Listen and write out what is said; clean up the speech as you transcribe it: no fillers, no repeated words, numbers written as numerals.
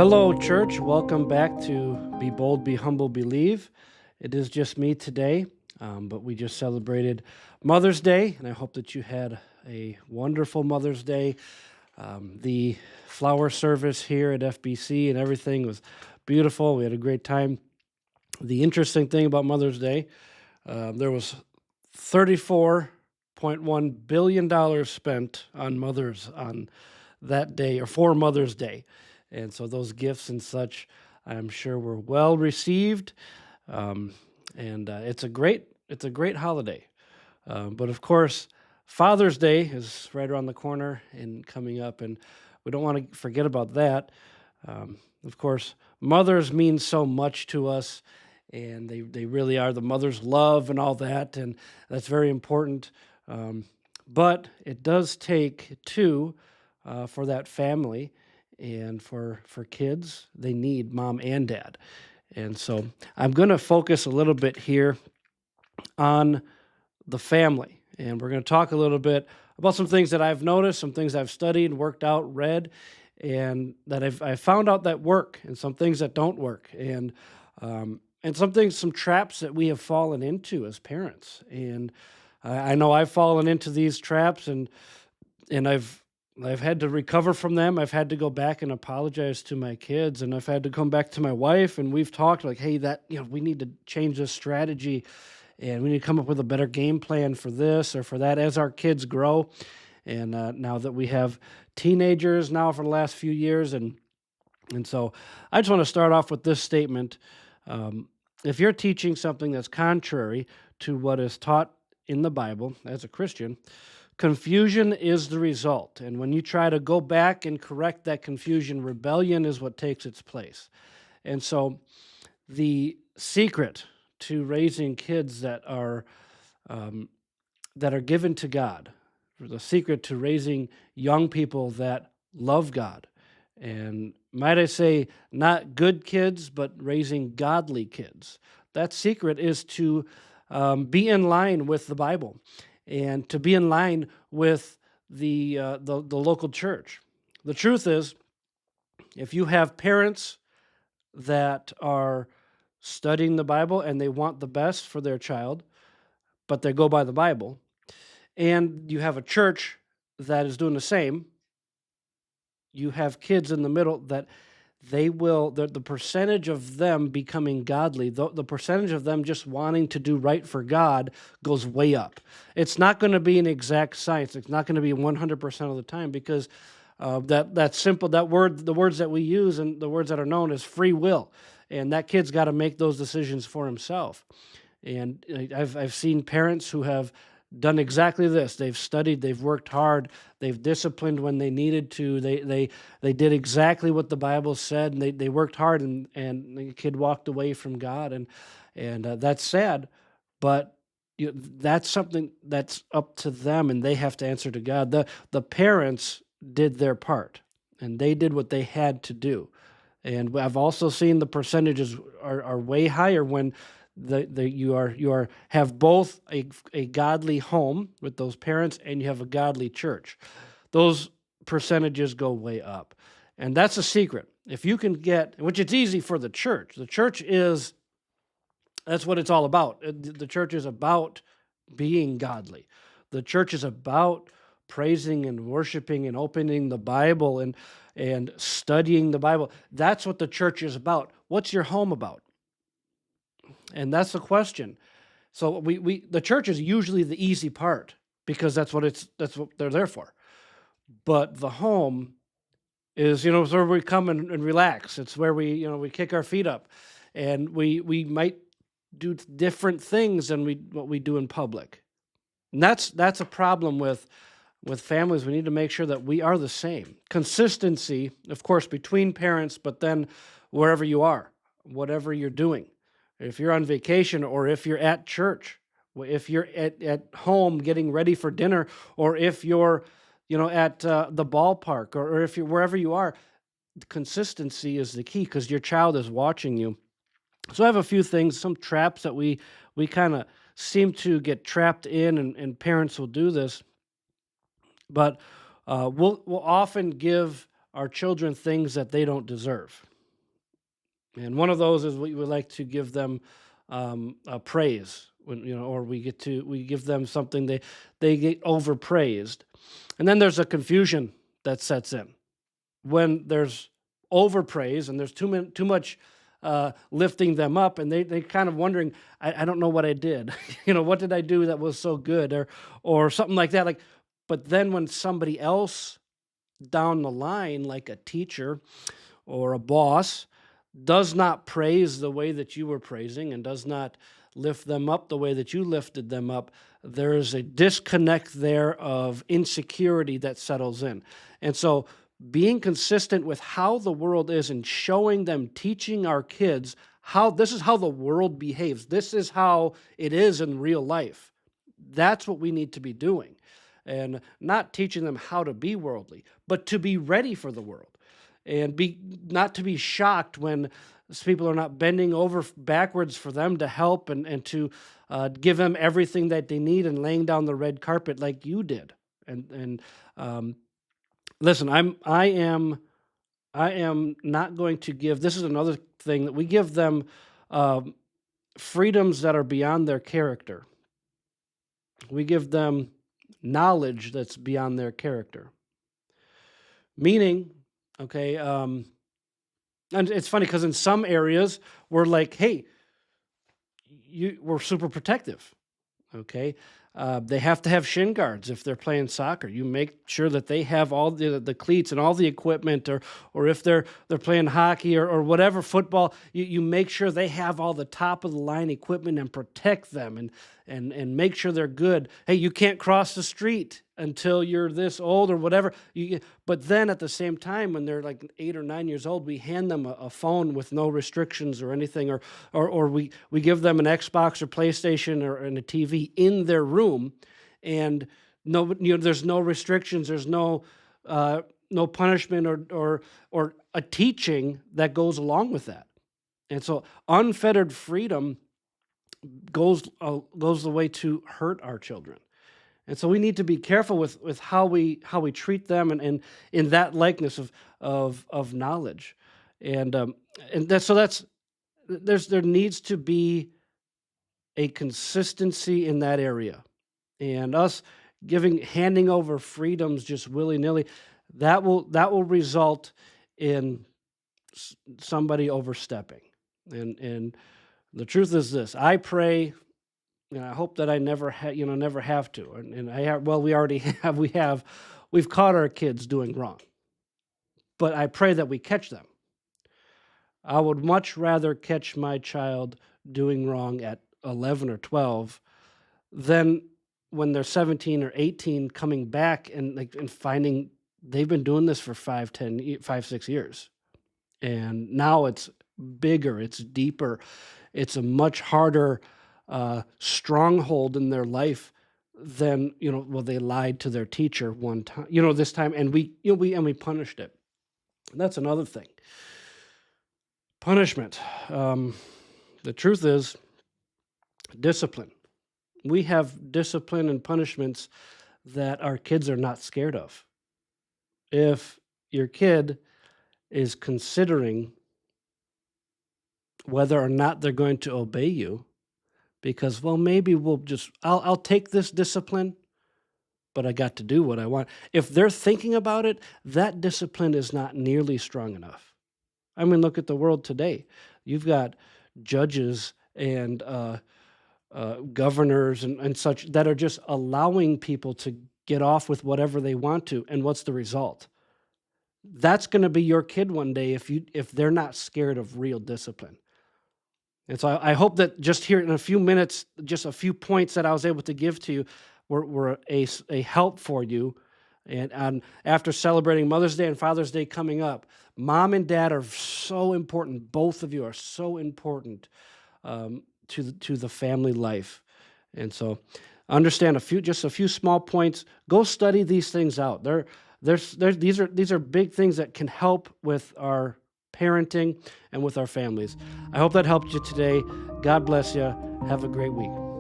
Hello, church. Welcome back to Be Bold, Be Humble, Believe. It is just me today, but we just celebrated Mother's Day, and I hope that you had a wonderful Mother's Day. The flower service here at FBC and everything was beautiful. We had a great time. The interesting thing about Mother's Day, there was $34.1 billion spent on mothers on that day, or for Mother's Day. And so those gifts and such, I'm sure, were well received. It's a great holiday. But of course, Father's Day is right around the corner and coming up, and we don't want to forget about that. Of course, mothers mean so much to us, and they really are the mother's love and all that, and that's very important. But it does take two for that family. And for kids, they need mom and dad. And so I'm going to focus a little bit here on the family. And we're going to talk a little bit about some things that I've noticed, some things I've studied, worked out, read, and that I've found out that work, and some things that don't work, and some traps that we have fallen into as parents. And I know I've fallen into these traps, and I've had to recover from them. I've had to go back and apologize to my kids, and I've had to come back to my wife, and we've talked like, hey, we need to change this strategy, and we need to come up with a better game plan for this or for that as our kids grow. And now that we have teenagers now for the last few years, and so I just want to start off with this statement. If you're teaching something that's contrary to what is taught in the Bible as a Christian, confusion is the result, and when you try to go back and correct that confusion, rebellion is what takes its place. And so the secret to raising kids that are given to God, the secret to raising young people that love God, and might I say, not good kids, but raising godly kids, that secret is to be in line with the Bible, and to be in line with the local church. The truth is, if you have parents that are studying the Bible and they want the best for their child, but they go by the Bible, and you have a church that is doing the same, you have kids in the middle that the percentage of them becoming godly, the percentage of them just wanting to do right for God goes way up. It's not going to be an exact science. It's not going to be 100% of the time, because the words that we use and the words that are known as free will, and that kid's got to make those decisions for himself. And I've seen parents who have done exactly this. They've studied, they've worked hard, they've disciplined when they needed to. They did exactly what the Bible said, and they worked hard, and the kid walked away from God, and that's sad, but that's something that's up to them, and they have to answer to God. The parents did their part, and they did what they had to do. And I've also seen the percentages are way higher when you have both a godly home with those parents, and you have a godly church. Those percentages go way up, and that's a secret. If you can get, which it's easy for the church. That's what it's all about. The church is about being godly. The church is about praising and worshiping and opening the Bible and studying the Bible. That's what the church is about. What's your home about? And that's the question. So the church is usually the easy part, because that's what they're there for. But the home is, it's where we come and relax. It's where we kick our feet up, and we might do different things than what we do in public. And that's a problem with families. We need to make sure that we are the same. Consistency, of course, between parents, but then wherever you are, whatever you're doing. If you're on vacation, or if you're at church, if you're at home getting ready for dinner, or if you're at the ballpark, or if you're wherever you are, consistency is the key, because your child is watching you. So I have a few things, some traps that we kind of seem to get trapped in, and parents will do this. But we'll often give our children things that they don't deserve. And one of those is we would like to give them praise when or we give them something they get overpraised, and then there's a confusion that sets in when there's overpraise and there's too much lifting them up, and they kind of wondering, I don't know what I did, what did I do that was so good, or something like that, like. But then when somebody else down the line, like a teacher or a boss, does not praise the way that you were praising and does not lift them up the way that you lifted them up, there is a disconnect there of insecurity that settles in. And so being consistent with how the world is and showing them, teaching our kids how this is how the world behaves, this is how it is in real life. That's what we need to be doing. And not teaching them how to be worldly, but to be ready for the world and not to be shocked when people are not bending over backwards for them to help and to give them everything that they need and laying down the red carpet like you did. And listen, I am not going to give. This is another thing that we give them freedoms that are beyond their character. We give them knowledge that's beyond their character. Meaning, okay, and it's funny because in some areas we're like, hey, we're super protective. Okay, they have to have shin guards if they're playing soccer. You make sure that they have all the cleats and all the equipment, or if they're playing hockey or whatever, football, you make sure they have all the top of the line equipment and protect them and make sure they're good. Hey, you can't cross the street until you're this old or whatever. But then at the same time, when they're like 8 or 9 years old, we hand them a phone with no restrictions or anything, or we give them an Xbox or PlayStation and a TV in their room, and there's no restrictions, there's no punishment or a teaching that goes along with that. And so unfettered freedom goes the way to hurt our children. And so we need to be careful with how we treat them and in that likeness of knowledge. And there needs to be a consistency in that area. And us handing over freedoms just willy-nilly, that will result in somebody overstepping. And the truth is this: I pray, and I hope that I never have to. And I have, well, we already have. We've caught our kids doing wrong, but I pray that we catch them. I would much rather catch my child doing wrong at 11 or 12 than when they're 17 or 18 coming back and finding they've been doing this for 5, 6 years. And now it's bigger, it's deeper, it's a much harder stronghold in their life than, they lied to their teacher one time, this time, and we punished it. And that's another thing. Punishment. The truth is, discipline. We have discipline and punishments that our kids are not scared of. If your kid is considering whether or not they're going to obey you, because, well, maybe I'll take this discipline, but I got to do what I want. If they're thinking about it, that discipline is not nearly strong enough. I mean, look at the world today. You've got judges and governors and such that are just allowing people to get off with whatever they want to. And what's the result? That's going to be your kid one day if they're not scared of real discipline. And so I hope that just here in a few minutes, just a few points that I was able to give to you were a help for you. And after celebrating Mother's Day and Father's Day coming up, Mom and Dad are so important. Both of you are so important to the family life. And so understand just a few small points. Go study these things out. These are big things that can help with our parenting and with our families. I hope that helped you today. God bless you. Have a great week.